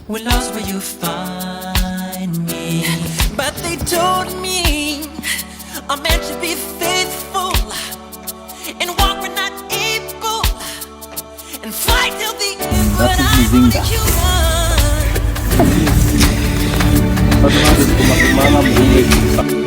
We're lost where you find me. But they told me I'm meant to be faithful and walk when not able and fight till the end. But I'm only human. Pag natin kumakamala,